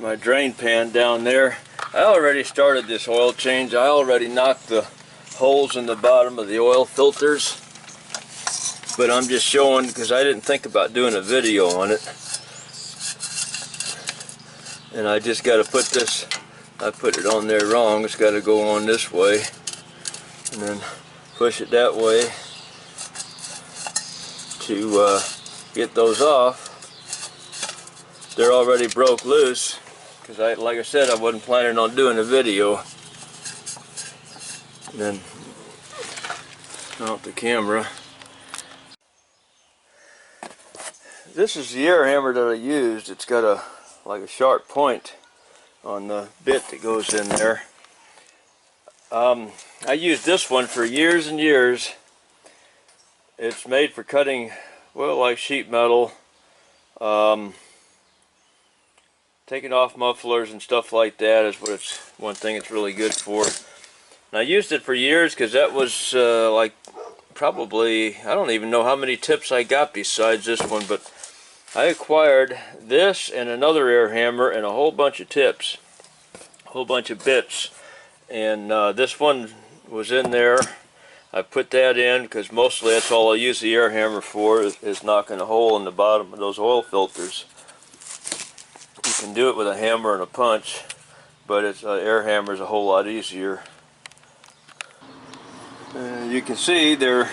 Got my drain pan down there. I already started this oil change. I already knocked the holes in the bottom of the oil filters, but I'm just showing because I didn't think about doing a video on it. And I just got to put this, I put it on there wrong. It's got to go on this way and then push it that way to get those off. They're already broke loose because like I said, I wasn't planning on doing a video. And then out the camera. This is the air hammer that I used. It's got like a sharp point on the bit that goes in there. I used this one for years and years. It's made for cutting, well, like sheet metal, taking off mufflers and stuff like that is what it's one thing it's really good for. And I used it for years because that was like probably, I don't even know how many tips I got besides this one, but I acquired this and another air hammer and a whole bunch of tips, a whole bunch of bits, and this one was in there. I put that in because mostly that's all I use the air hammer for, is knocking a hole in the bottom of those oil filters. You can do it with a hammer and a punch, but it's air hammer is a whole lot easier. You can see they're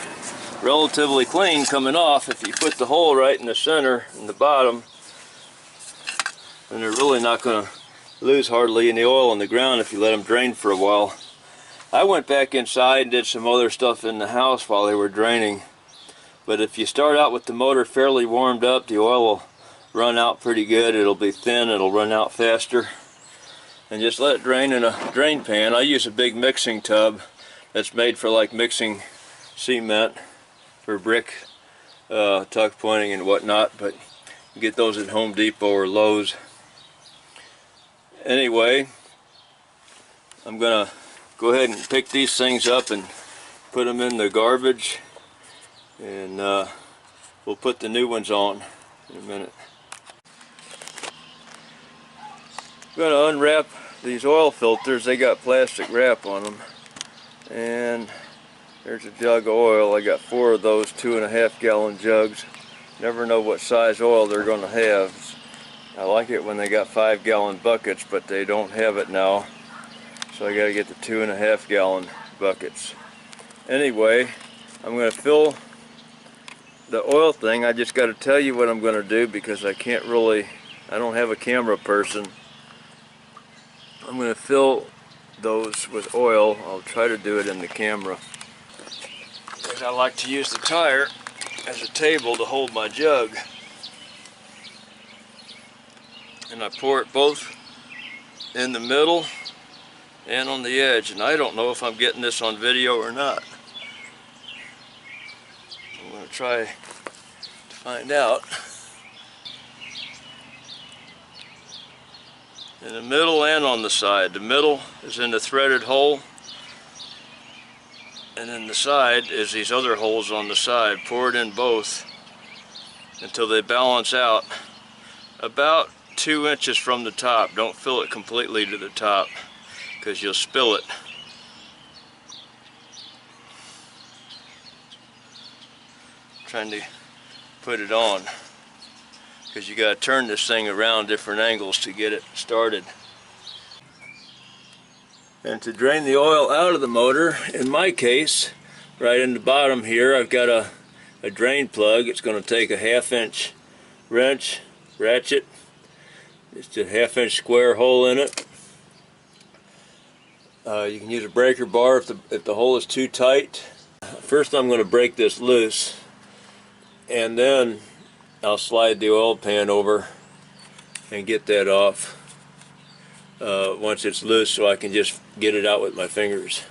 relatively clean coming off. If you put the hole right in the center, in the bottom, and they're really not going to lose hardly any oil on the ground if you let them drain for a while. I went back inside and did some other stuff in the house while they were draining, but if you start out with the motor fairly warmed up, the oil will run out pretty good. It'll be thin, it'll run out faster, and just let it drain in a drain pan. I use a big mixing tub that's made for like mixing cement for brick tuck pointing and whatnot, but you get those at Home Depot or Lowe's. Anyway, I'm gonna go ahead and pick these things up and put them in the garbage, and we'll put the new ones on in a minute. I'm gonna unwrap these oil filters. They got plastic wrap on them, and there's a jug of oil. I got 4 of those 2.5 gallon jugs. Never know what size oil they're going to have. I like it when they got 5 gallon buckets, but they don't have it now, so I got to get the 2.5 gallon buckets. Anyway, I'm going to fill the oil thing. I just got to tell you what I'm going to do because I don't have a camera person. I'm going to fill those with oil. I'll try to do it in the camera. I like to use the tire as a table to hold my jug, and I pour it both in the middle and on the edge, and I don't know if I'm getting this on video or not. I'm going to try to find out. In the middle and on the side. The middle is in the threaded hole, and then the side is these other holes on the side. Pour it in both until they balance out about 2 inches from the top. Don't fill it completely to the top because you'll spill it. Trying to put it on because you got to turn this thing around different angles to get it started. And to drain the oil out of the motor, in my case, right in the bottom here, I've got a drain plug. It's going to take a 1/2 inch ratchet, just a 1/2 inch square hole in it. You can use a breaker bar if the hole is too tight. First I'm going to break this loose, and then I'll slide the oil pan over and get that off once it's loose, so I can just get it out with my fingers.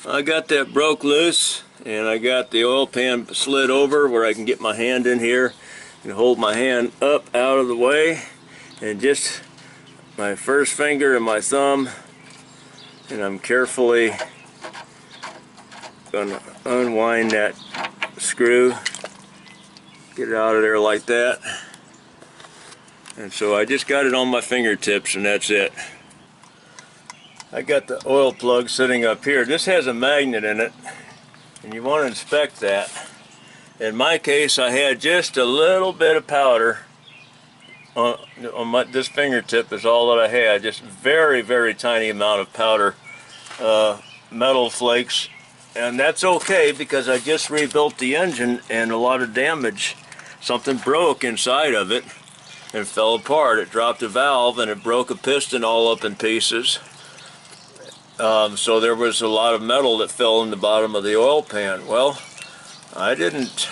I got that broke loose, and I got the oil pan slid over where I can get my hand in here and hold my hand up out of the way, and just my first finger and my thumb, and I'm carefully going to unwind that screw, get it out of there like that. And so I just got it on my fingertips, and that's it. I got the oil plug sitting up here. This has a magnet in it, and you want to inspect that. In my case, I had just a little bit of powder on this fingertip is all that I had. Just very, very tiny amount of powder, metal flakes. And that's okay because I just rebuilt the engine and a lot of damage. Something broke inside of it and fell apart. It dropped a valve and it broke a piston all up in pieces. So there was a lot of metal that fell in the bottom of the oil pan. Well, I didn't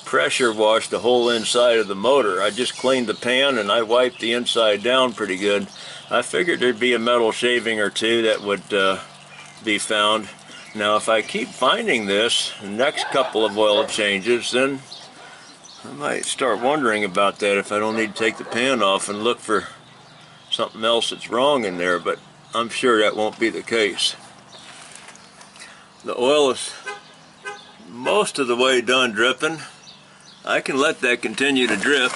pressure wash the whole inside of the motor. I just cleaned the pan and I wiped the inside down pretty good. I figured there'd be a metal shaving or two that would be found. Now if I keep finding this, the next couple of oil changes, then I might start wondering about that if I don't need to take the pan off and look for something else that's wrong in there, but I'm sure that won't be the case. The oil is most of the way done dripping. I can let that continue to drip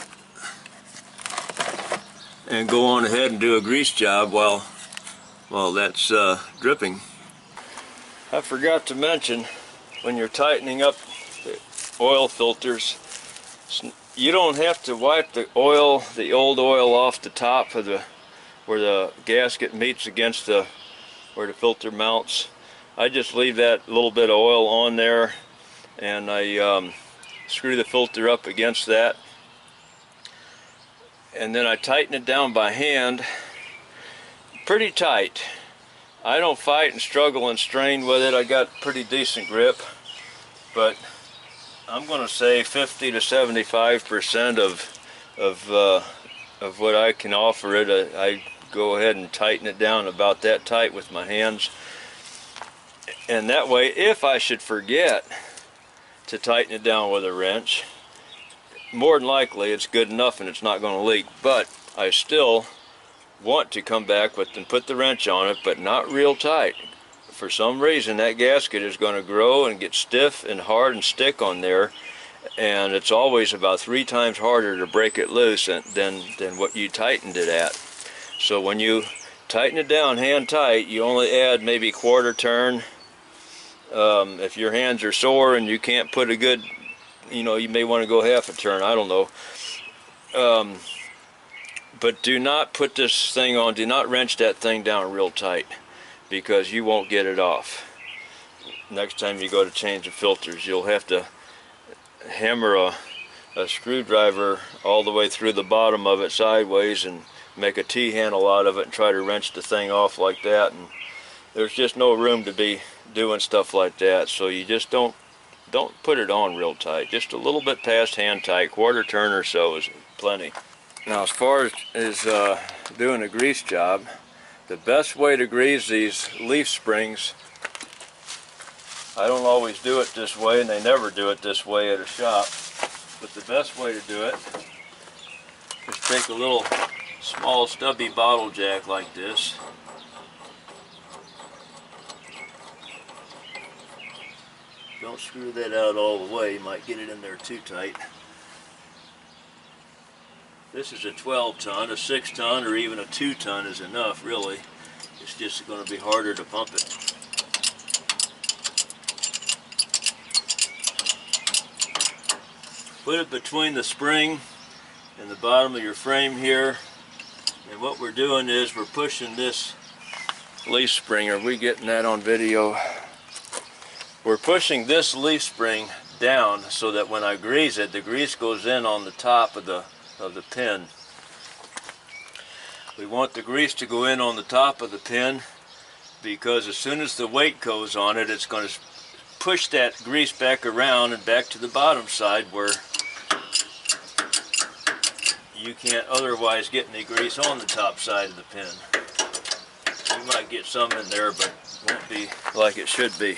and go on ahead and do a grease job while that's dripping. I forgot to mention, when you're tightening up the oil filters, you don't have to wipe the old oil off the top of where the gasket meets against where the filter mounts. I just leave that little bit of oil on there, and I screw the filter up against that, and then I tighten it down by hand pretty tight. I don't fight and struggle and strain with it. I got pretty decent grip, but I'm going to say 50 to 75% of what I can offer it. I go ahead and tighten it down about that tight with my hands, and that way, if I should forget to tighten it down with a wrench, more than likely it's good enough and it's not going to leak. But I still want to come back and put the wrench on it, but not real tight. For some reason that gasket is going to grow and get stiff and hard and stick on there, and it's always about 3 times harder to break it loose than what you tightened it at. So when you tighten it down hand tight, you only add maybe quarter turn. If your hands are sore and you can't put a good, you may want to go half a turn, I don't know. But do not put this thing on, do not wrench that thing down real tight, because you won't get it off. Next time you go to change the filters, you'll have to hammer a screwdriver all the way through the bottom of it sideways and make a T-handle out of it and try to wrench the thing off like that. And there's just no room to be doing stuff like that, so you just don't put it on real tight. Just a little bit past hand tight, quarter turn or so is plenty. Now, as far as doing a grease job, the best way to grease these leaf springs, I don't always do it this way, and they never do it this way at a shop, but the best way to do it is take a little small stubby bottle jack like this, don't screw that out all the way, you might get it in there too tight. This is a 12 ton, a 6 ton, or even a 2 ton is enough, really. It's just going to be harder to pump it. Put it between the spring and the bottom of your frame here, and what we're doing is we're pushing this leaf spring. Are we getting that on video? We're pushing this leaf spring down so that when I grease it, the grease goes in on the top of the pin. We want the grease to go in on the top of the pin, because as soon as the weight goes on it, it's going to push that grease back around and back to the bottom side where you can't otherwise get any grease on the top side of the pin. You might get some in there, but it won't be like it should be.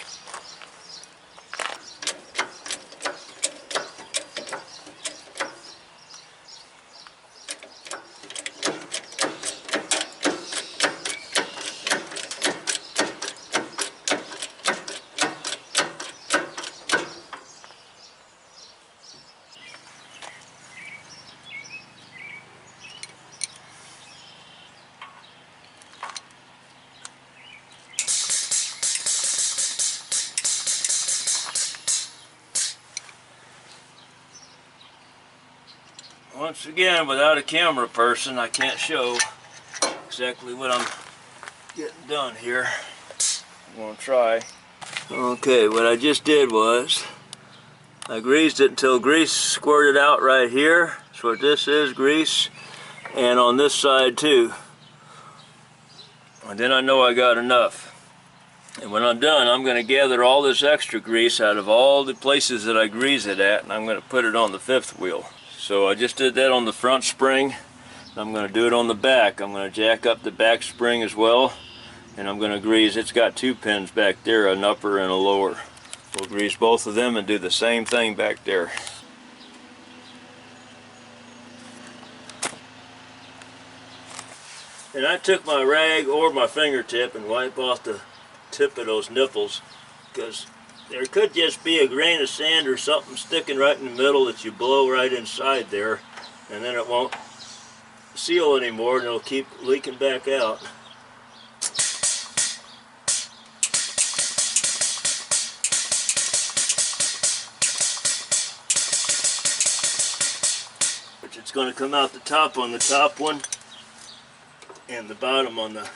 Once again, without a camera person, I can't show exactly what I'm getting done here. I'm going to try. Okay, what I just did was I greased it until grease squirted out right here. That's what this is, grease. And on this side too. And then I know I got enough. And when I'm done, I'm going to gather all this extra grease out of all the places that I grease it at, and I'm going to put it on the fifth wheel. So I just did that on the front spring. I'm going to do it on the back. I'm going to jack up the back spring as well, and I'm going to grease. It's got two pins back there, an upper and a lower. We'll grease both of them and do the same thing back there. And I took my rag or my fingertip and wiped off the tip of those nipples, because there could just be a grain of sand or something sticking right in the middle that you blow right inside there, and then it won't seal anymore and it'll keep leaking back out. Which it's going to come out the top on the top one and the bottom on the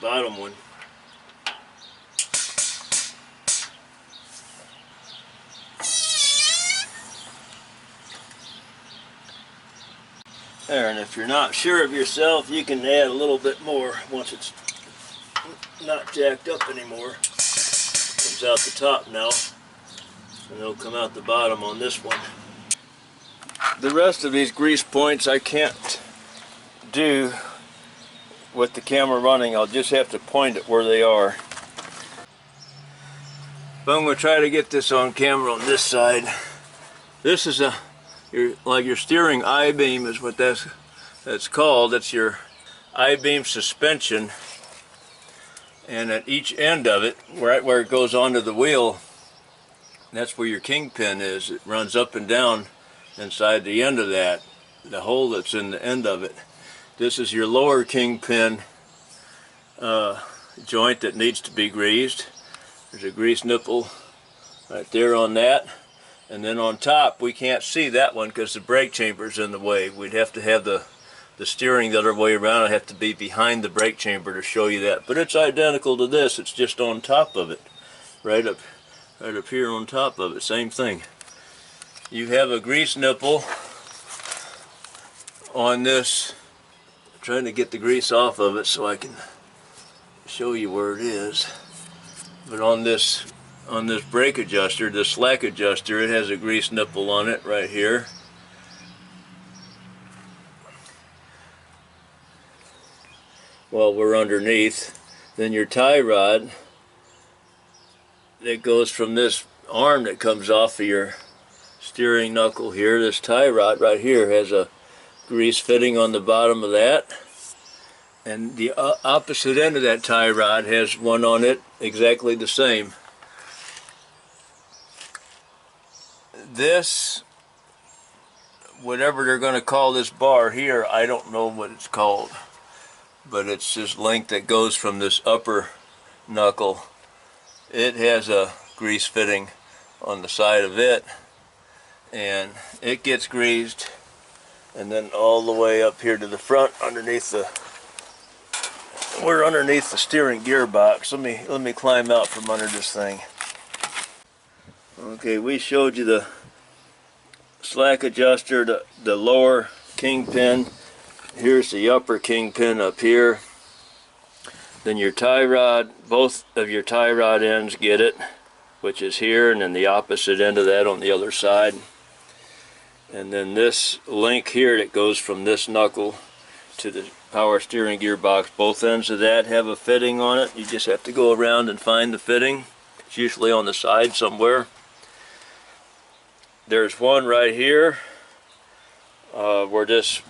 bottom one. There, and if you're not sure of yourself, you can add a little bit more once it's not jacked up anymore. Comes out the top now, and it'll come out the bottom on this one. The rest of these grease points I can't do with the camera running. I'll just have to point it where they are. But I'm going to try to get this on camera on this side. This is like your steering I-beam is what that's called. That's your I-beam suspension, and at each end of it, right where it goes onto the wheel, that's where your kingpin is. It runs up and down inside the end of that, the hole that's in the end of it. This is your lower kingpin joint that needs to be greased. There's a grease nipple right there on that. And then on top, we can't see that one because the brake chamber's in the way. We'd have to have the steering the other way around. I'd have to be behind the brake chamber to show you that. But it's identical to this. It's just on top of it. Right up here on top of it. Same thing. You have a grease nipple on this. I'm trying to get the grease off of it so I can show you where it is. But on this brake adjuster, the slack adjuster, it has a grease nipple on it right here. While we're underneath, then your tie rod that goes from this arm that comes off of your steering knuckle here, this tie rod right here has a grease fitting on the bottom of that. And the opposite end of that tie rod has one on it exactly the same. This, whatever they're going to call this bar here, I don't know what it's called, but it's this link that goes from this upper knuckle. It has a grease fitting on the side of it, and it gets greased, and then all the way up here to the front underneath we're underneath the steering gearbox. Let me climb out from under this thing. Okay, we showed you the slack adjuster, the lower kingpin. Here's the upper kingpin up here. Then your tie rod, both of your tie rod ends get it, which is here, and then the opposite end of that on the other side. And then this link here that goes from this knuckle to the power steering gearbox, both ends of that have a fitting on it. You just have to go around and find the fitting. It's usually on the side somewhere. There's one right here where this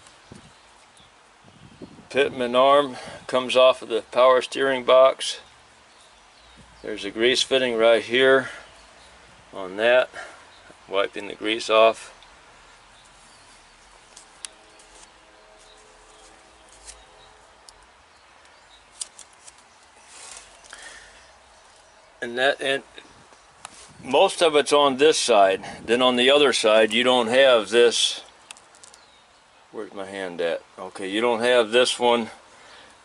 pitman arm comes off of the power steering box. There's a grease fitting right here on that, wiping the grease off. And most of it's on this side. Then on the other side, you don't have this Where's my hand at? Okay, you don't have this one,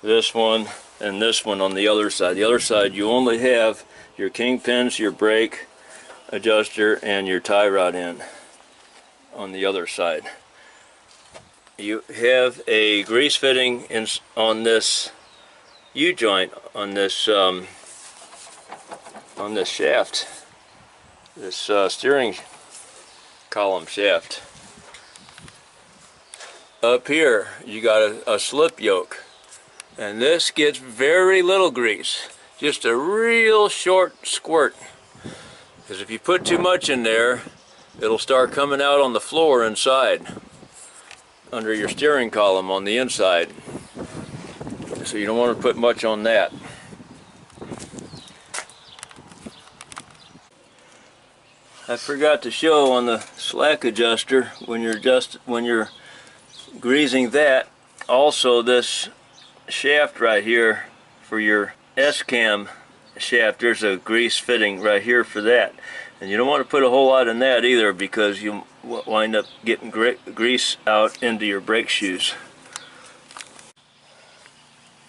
and this one on the other side. The other side you only have your kingpins, your brake adjuster, and your tie rod end on the other side. You have a grease fitting on this U-joint on this shaft, this steering column shaft. Up here you got a slip yoke, and this gets very little grease, just a real short squirt, because if you put too much in there it'll start coming out on the floor inside under your steering column on the inside, so you don't want to put much on that. I forgot to show on the slack adjuster when you're greasing that, also this shaft right here for your S-cam shaft, there's a grease fitting right here for that, and you don't want to put a whole lot in that either, because you wind up getting grease out into your brake shoes.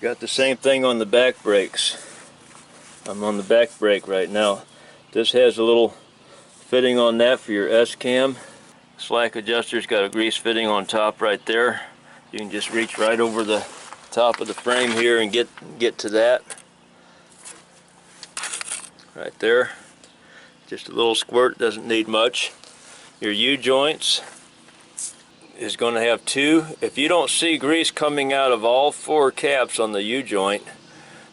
Got the same thing on the back brakes. I'm on the back brake right now. This has a little fitting on that for your S-cam. Slack adjuster's got a grease fitting on top right there. You can just reach right over the top of the frame here and get to that. Right there. Just a little squirt, doesn't need much. Your U-joints is going to have two. If you don't see grease coming out of all four caps on the U-joint,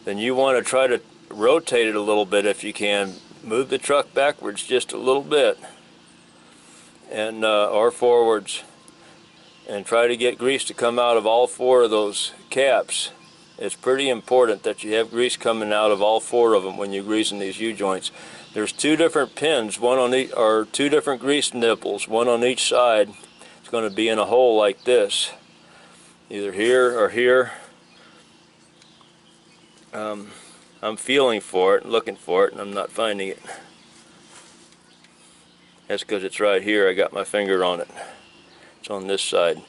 then you want to try to rotate it a little bit if you can. Move the truck backwards just a little bit, and or forwards, and try to get grease to come out of all four of those caps. It's pretty important that you have grease coming out of all four of them when you're greasing these U-joints. There's two different pins, one on each, or two different grease nipples, one on each side. It's going to be in a hole like this, either here or here. I'm feeling for it, looking for it, and I'm not finding it. That's because it's right here. I got my finger on it. It's on this side.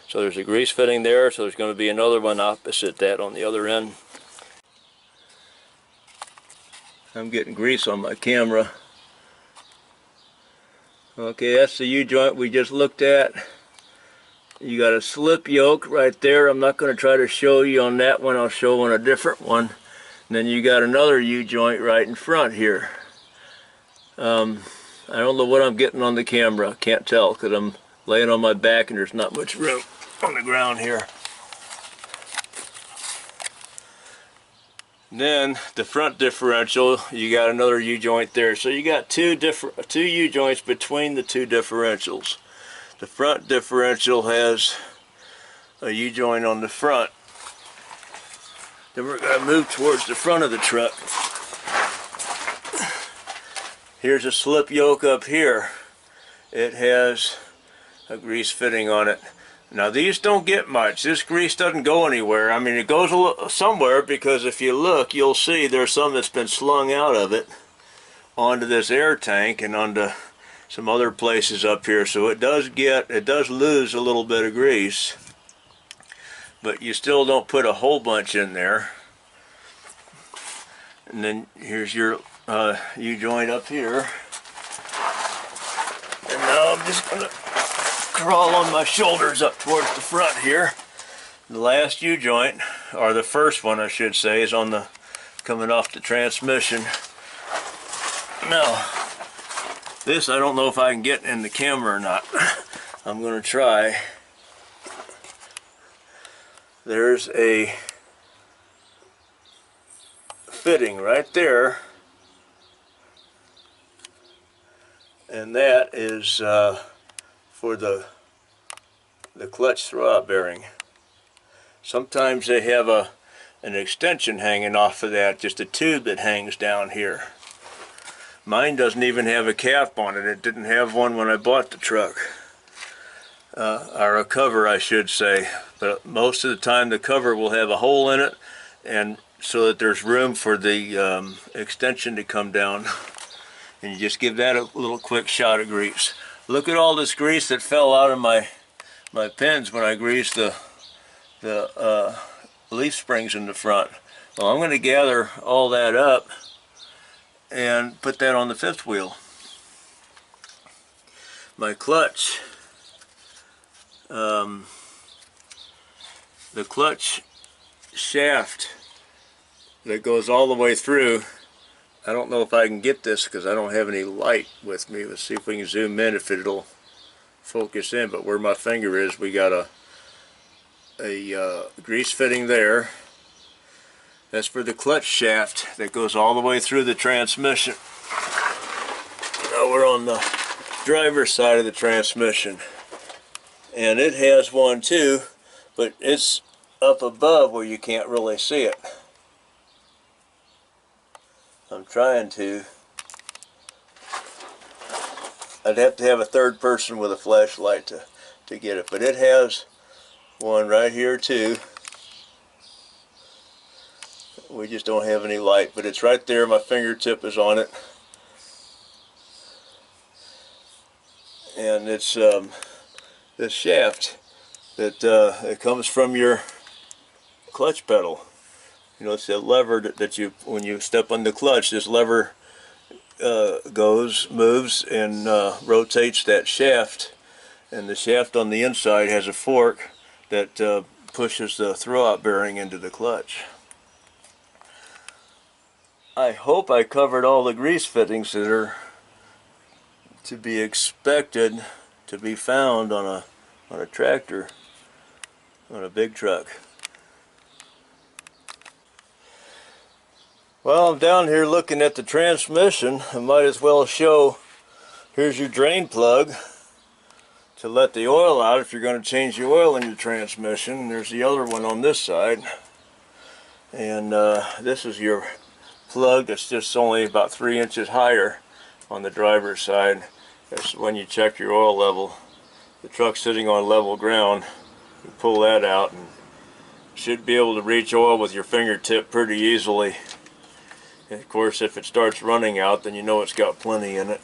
So there's a grease fitting there, so there's going to be another one opposite that on the other end. I'm getting grease on my camera. Okay, that's the U-joint we just looked at. You got a slip yoke right there. I'm not going to try to show you on that one. I'll show on a different one. And then you got another U-joint right in front here. I don't know what I'm getting on the camera. Can't tell because I'm laying on my back and there's not much room on the ground here. Then the front differential, you got another U-joint there. So you got two U-joints between the two differentials. The front differential has a U-joint on the front. Then we're going to move towards the front of the truck. Here's a slip yoke up here. It has a grease fitting on it. Now these don't get much. This grease doesn't go anywhere. I mean, it goes somewhere, because if you look, you'll see there's some that's been slung out of it onto this air tank and onto some other places up here. So it does lose a little bit of grease, but you still don't put a whole bunch in there. And then here's your U-joint up here. And now I'm just going to crawl on my shoulders up towards the front here. The last U-joint, or the first one I should say, is on the coming off the transmission. Now, this I don't know if I can get in the camera or not. I'm going to try. There's a fitting right there, and that is for the clutch throwout bearing. Sometimes they have an extension hanging off of that, just a tube that hangs down here. Mine doesn't even have a cap on it. It didn't have one when I bought the truck. Or a cover, I should say. But most of the time the cover will have a hole in it, and so that there's room for the extension to come down. And you just give that a little quick shot of grease. Look at all this grease that fell out of my my pins when I grease the leaf springs in the front. Well, I'm going to gather all that up and put that on the fifth wheel. My clutch, the clutch shaft that goes all the way through, I don't know if I can get this because I don't have any light with me. Let's see if we can zoom in, if it'll focus in. But where my finger is, we got a grease fitting there. That's for the clutch shaft that goes all the way through the transmission. Now we're on the driver's side of the transmission, and it has one too, but it's up above where you can't really see it. I'm trying to. I'd have to have a third person with a flashlight to get it, but it has one right here too. We just don't have any light, but it's right there. My fingertip is on it, and it's this shaft that it comes from your clutch pedal. You know, it's that lever that you, when you step on the clutch, this lever moves and rotates that shaft, and the shaft on the inside has a fork that pushes the throwout bearing into the clutch. I hope I covered all the grease fittings that are to be expected to be found on a tractor, on a big truck. Well, I'm down here looking at the transmission. I might as well show, here's your drain plug to let the oil out if you're going to change the oil in your transmission. There's the other one on this side, and this is your plug that's just only about 3 inches higher on the driver's side. That's when you check your oil level. The truck's sitting on level ground. You pull that out and should be able to reach oil with your fingertip pretty easily. And of course, if it starts running out, then you know it's got plenty in it.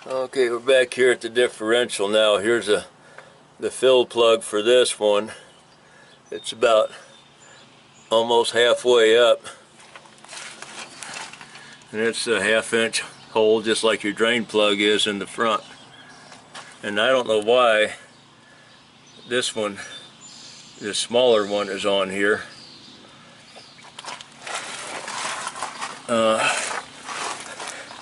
Okay, we're back here at the differential now. Here's the fill plug for this one. It's about almost halfway up, and it's a 1/2 inch hole just like your drain plug is in the front. And I don't know why this one, this smaller one, is on here.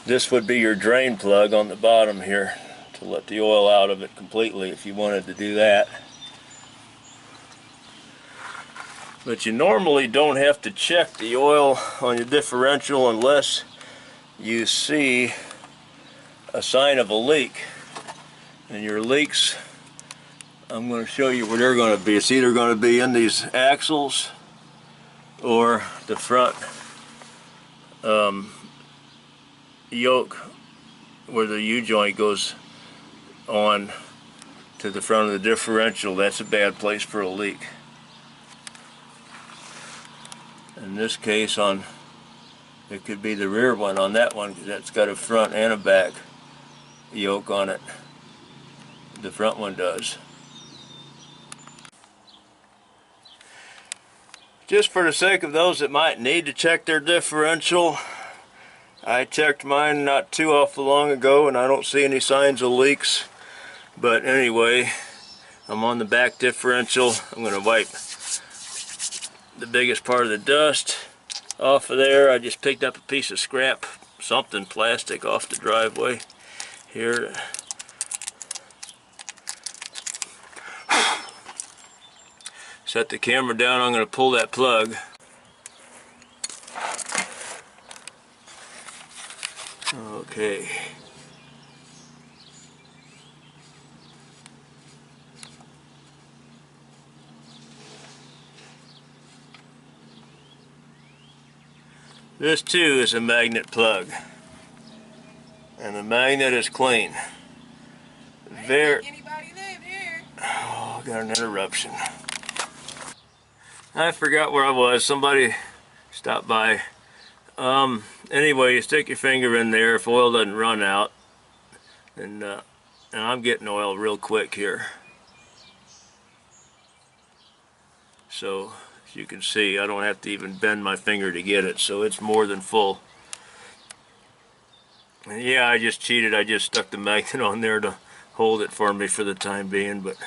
This would be your drain plug on the bottom here to let the oil out of it completely if you wanted to do that. But you normally don't have to check the oil on your differential unless you see a sign of a leak. And your leaks, I'm going to show you where they're going to be. It's either going to be in these axles or the front yoke where the U-joint goes on to the front of the differential. That's a bad place for a leak. In this case, it could be the rear one on that one, because that's got a front and a back yoke on it. The front one does. Just for the sake of those that might need to check their differential, I checked mine not too awful long ago and I don't see any signs of leaks. But anyway, I'm on the back differential. I'm going to wipe the biggest part of the dust off of there. I just picked up a piece of scrap, something plastic off the driveway here. Set the camera down. I'm going to pull that plug. Okay. This too is a magnet plug, and the magnet is clean. Anybody live here? Oh, got an interruption. I forgot where I was. Somebody stopped by. Anyway, you stick your finger in there if oil doesn't run out, and I'm getting oil real quick here. So as you can see, I don't have to even bend my finger to get it, so it's more than full. And yeah, I just cheated. I just stuck the magnet on there to hold it for me for the time being, but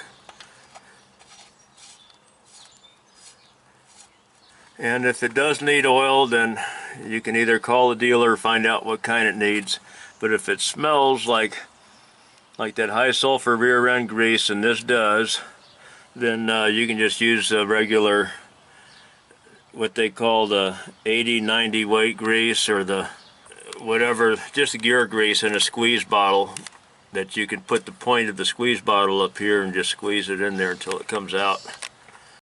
and if it does need oil, then you can either call the dealer or find out what kind it needs. But if it smells like that high sulfur rear end grease, and this does, then you can just use a regular, what they call the 80-90 weight grease, or the whatever, just gear grease in a squeeze bottle, that you can put the point of the squeeze bottle up here and just squeeze it in there until it comes out.